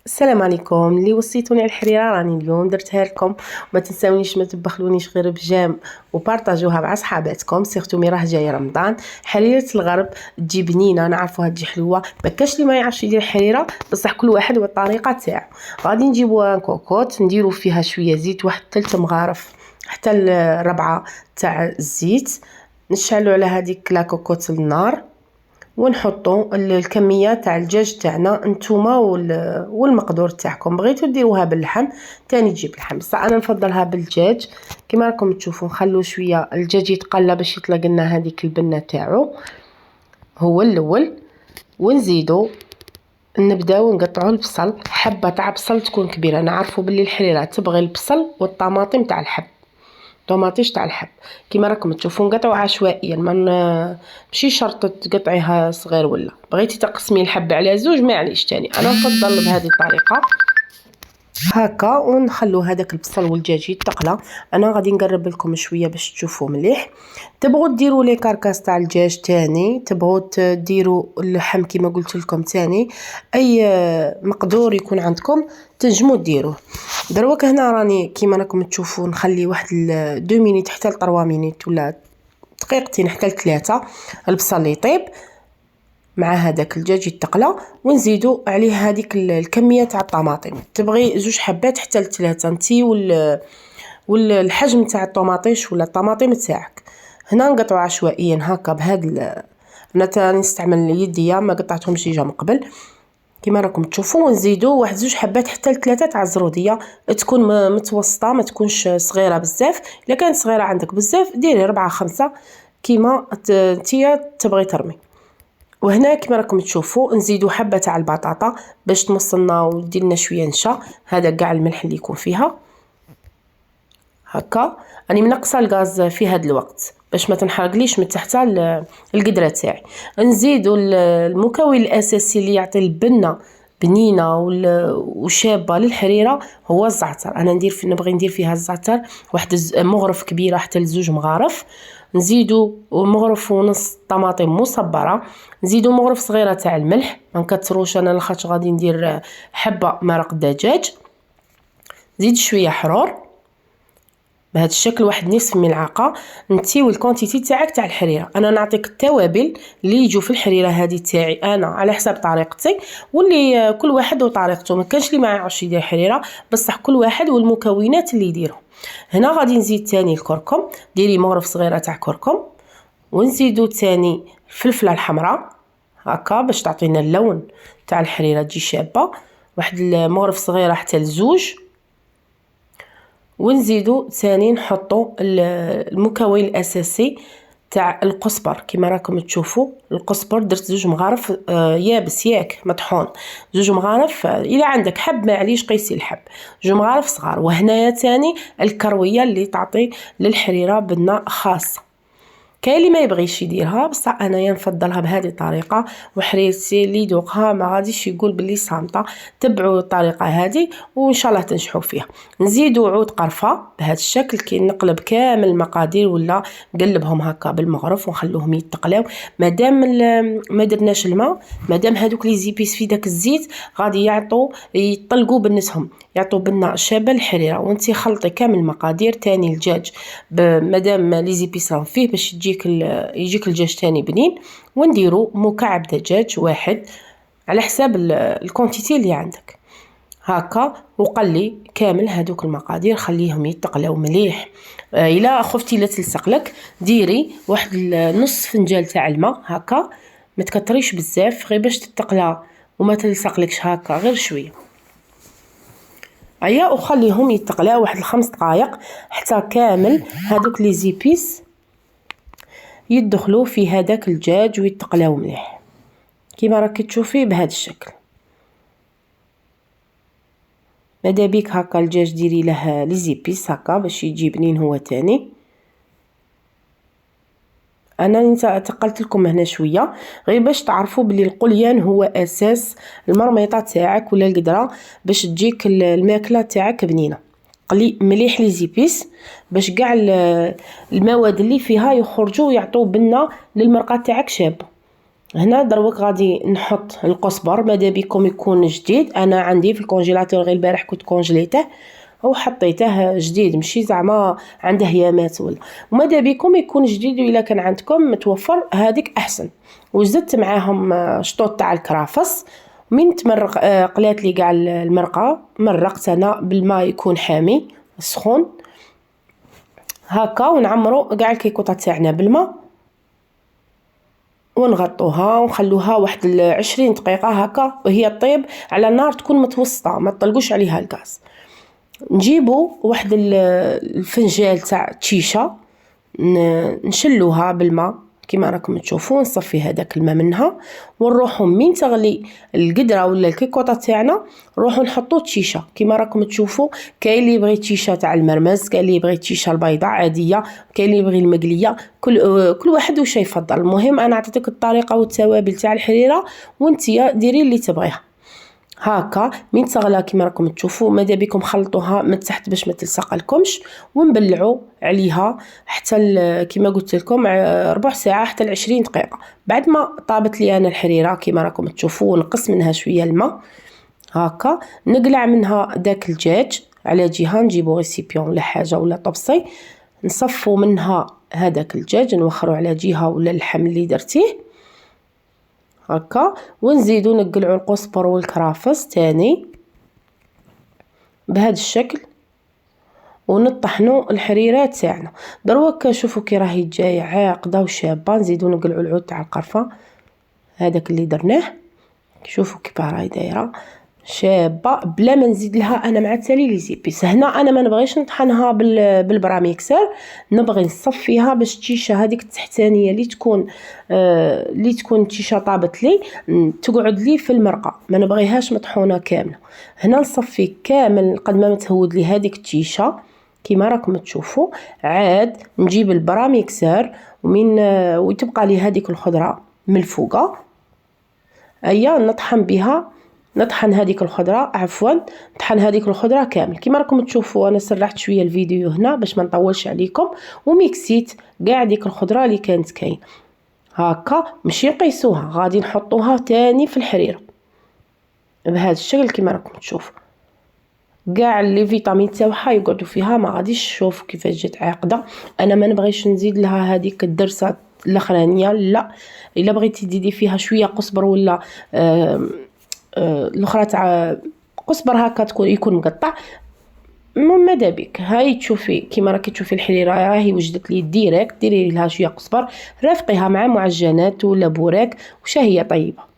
السلام عليكم. اللي وصيتوني على الحريره راني اليوم درتها لكم. ما تنساونيش ما تبخلونيش غير بجام وبارطاجوها مع صحاباتكم، سيرتو مي راه جاي رمضان. حريره الغرب تجي بنينه، نعرفوها تجي حلوه، ما كاش اللي ما يعرفش يدير الحريره، بصح كل واحد والطريقه تاعو. غادي نجيبوا كوكوط نديروا فيها شويه زيت، واحد 3 مغارف حتى الربعه تاع الزيت. نشعلوا على هذيك لا كوكوط النار ونحطوا الكميه تاع الدجاج تاعنا نتوما والمقدور تاعكم. بغيتو ديروها باللحم تاني تجيب اللحم، بصح انا نفضلها بالدجاج. كما راكم تشوفوا نخلو شويه الدجاج يتقلى باش يطلق لنا هذيك البنه تاعو هو الاول. ونزيدو نبداو نقطعوا البصل، حبه تاع بصل تكون كبيره. نعرفوا باللي الحريره تبغي البصل والطماطم تاع الحب، طوماطيش تاع الحب. كيما راكم تشوفوا نقطعوا عشوائيا، ماشي شرط تقطعيها صغير، ولا بغيتي تقسمي الحب على زوج معليش تاني. انا نفضل بهذه الطريقه هكا. ونخلو هذاك البصل والدجاج يتقلى. انا غادي نقرب لكم شويه باش تشوفوا مليح. تبغوا ديروا لي كاركاس تاع الدجاج تاني، تبغوا ديروا اللحم كيما قلت لكم تاني، اي مقدور يكون عندكم تنجموا ديروه. دروك هنا راني كيما راكم تشوفوا نخلي واحد 2 مينيت حتى ل 3 مينيت ولا دقيقتين حتى ل 3 البصل يطيب مع هذاك الدجاج يتقلى. ونزيدوا عليه هذيك الكميه تاع الطماطم، تبغي 2 حبات حتى ل3 انتي والحجم تاع الطوماطيش ولا الطماطم تاعك. هنا نقطعوا عشوائيا هكا بهذا انا تاني نستعمل يديا، ما قطعتهمش جا من قبل كيما راكم تشوفوا. ونزيدوا واحد 2 حبات حتى ل3 تاع الزروديه، تكون متوسطه ما تكونش صغيره بزاف. الا كانت صغيره عندك بزاف ديري 4 5 كيما نتيا تبغي ترمي. وهنا كما راكم تشوفوا نزيدوا حبه تاع البطاطا باش تمصلنا ودير لنا شويه نشا، هذا كاع الملح اللي يكون فيها هكا. راني منقصه الغاز في هذا الوقت باش ما تنحرقليش من تحت القدره تاعي. نزيدوا المكون الاساسي اللي يعطي البنه بنينه وشابه للحريره هو الزعتر. انا نبغي ندير فيها الزعتر واحد مغرف كبيره حتى ل2 مغارف. نزيدوا مغرف ونص طماطم مصبره، نزيدوا مغرف صغيره تاع الملح، ما نكثروش انا لاخاطش غادي ندير حبه مرق دجاج. زيد شويه حرور بهذا الشكل، واحد نصف ملعقه. نتيو الكونتيتي تاعك تاع الحريره. انا نعطيك التوابل اللي يجوا في الحريره هذه تاعي انا على حساب طريقتي، واللي كل واحد وطريقته. ما كانش اللي ما يعرفش يدير حريره، بصح كل واحد والمكونات اللي يديرهم. هنا غادي نزيد تاني الكركم، ديري مغرف صغيره تاع كركم. ونزيدو تاني الفلفله الحمراء هكا باش تعطينا اللون تاع الحريره تجي شابه، واحد المغرف صغيره حتى ل2. ونزيدو ثاني نحطو المكون الاساسي تاع القزبر. كما راكم تشوفوا القزبر درت 2 مغارف يابس ياك مطحون، 2 مغارف الى عندك حب معليش قيسي الحب، 2 مغارف صغار. وهنايا ثاني الكرويه اللي تعطي للحريره بنه خاصه. كاين اللي ما يبغيش يديرها، بصح انايا نفضلها بهذه الطريقه. وحريتي اللي يذوقها ما غاديش يقول باللي صامته. تبعوا الطريقه هذه وان شاء الله تنجحوا فيها. نزيدوا عود قرفه بهذا الشكل كي نقلب كامل المقادير ولا نقلبهم هكا بالمغرف ونخلوهم يتقلاو. مادام ما درناش الماء، مادام هذوك لي زيبيس في داك الزيت غادي يطلقوا بنتهم، يعطوا بنه شابه الحريره. وانتي خلطي كامل المقادير تاني الدجاج مادام لي زيبيس راهم فيه باش يجيك الدجاج تاني بنين. ونديروا مكعب دجاج واحد على حساب الكونتيتي اللي عندك هكا. وقلي كامل هذوك المقادير خليهم يتقلاو مليح. الا خفتي لا تلصق لك ديري واحد نص فنجان تاع الماء هكا، ما تكتريش بزاف غير باش تتقلى وما تلصق لكش هكا غير شويه. ايا وخليهم يتقلاو واحد 5 دقائق حتى كامل هذوك لي زيبيس يدخلوا في هذاك الدجاج ويتقلاو مليح كيما راكي تشوفي بهذا الشكل. ماذا بيك هكا الدجاج ديري له لي زيبيس هكا باش يجي بنين هو تاني. انا تقلت لكم هنا شويه غير باش تعرفوا بلي القليان هو اساس المرميطه تاعك ولا القدره باش تجيك الماكله تاعك بنينه. قلي مليح لي زيبيس باش كاع المواد اللي فيها يخرجوا ويعطوا بنه للمرقه تاعك شابه. هنا دروك غادي نحط القزبر، ماذا بكم يكون جديد. انا عندي في الكونجيلاتور غير البارح كنت كونجليته وحطيته جديد، ماشي زعما عنده يامات ولا. وماذا بكم يكون جديد، والا كان عندكم متوفر هذيك احسن. وزدت معاهم شطوط تاع الكرافس. من تمرق قلات لي كاع المرقه، مرقت انا بالماء يكون حامي سخون هكا، ونعمروا كاع الكيكوطه تاعنا بالماء ونغطوها ونخلوها واحد 20 دقيقه هكا وهي طيب على نار تكون متوسطه، ما تطلقوش عليها الغاز. نجيبوا واحد الفنجال تاع تشيشه نشلوها بالماء كيما راكم تشوفوا، نصفي هذاك الماء منها ونروحوا من تغلي القدره ولا الكيكوطه تاعنا نروحوا نحطوا تشيشه كيما راكم تشوفوا. كاين اللي يبغي تشيشه تاع المرمز، كاين اللي يبغي تشيشه البيضاء عاديه، كاين اللي يبغي المقليه، كل واحد واش يفضل. المهم انا عطيتك الطريقه والتوابل تاع الحريره وانتيا ديري اللي تبغيها هكا. من تغلى كيما راكم تشوفوا، ماذا بكم خلطوها من تحت باش ما تلصق لكمش، ونبلعوا عليها حتى كيما قلت لكم ربع ساعه حتى 20 دقيقه. بعد ما طابت لي انا الحريره كيما راكم تشوفوا، نقص منها شويه الماء هكا، نقلع منها داك الدجاج على جهه، نجيبو ريسيبيون ولا حاجه ولا طبسي، نصفوا منها هذاك الدجاج نوخروا على جهه ولا اللحم اللي درتيه هكا، ونزيدو نقلعو القزبر والكرافس تاني بهذا الشكل، ونطحنوا الحريرات تاعنا. دروك شوفوا كي راهي جايه عاقده وشابه، نزيدو نقلعو العود تاع القرفه هذاك اللي درناه، شوفوا كيف راهي دايره شابه بلا ما نزيد لها انا مع التالي لي زيبيس. هنا انا ما نبغيش نطحنها بالبراميكسر، نبغي نصفيها باش التيشه هذيك التحتانيه اللي تكون التيشه طابت لي تقعد لي في المرقه، ما نبغيهاش مطحونه كامله. هنا نصفي كامل قد ما تهود لي هذيك التيشه كيما راكم تشوفوا. عاد نجيب البراميكسر وتبقى لي هذيك الخضره من الفوقه، ايا نطحن بها، نطحن هذيك الخضره نطحن هذيك الخضره كامل كيما راكم تشوفوا. انا سرحت شويه الفيديو هنا باش ما نطولش عليكم، وميكسيت كاع ديك الخضره اللي كانت كاين هكا. ماشي نقيسوها، غادي نحطوها تاني في الحريره بهذا الشكل كيما راكم تشوفوا. كاع لي فيتامين تاعها يقعدوا فيها، ما غاديش تشوفوا كيفاش جات عاقده. انا ما نبغيش نزيد لها هذيك الدرسه الاخرانيه، لا الا بغيتي تزيدي فيها شويه قزبر ولا الاخرى تاع قزبر هكا يكون مقطع ماذا بك. هاي تشوفي كيما راكي تشوفي الحريره راهي وجدت لي ديريكت، ديري لها شويه قزبر، رافقيها مع معجنات ولا بوراك وشا هي طيبه.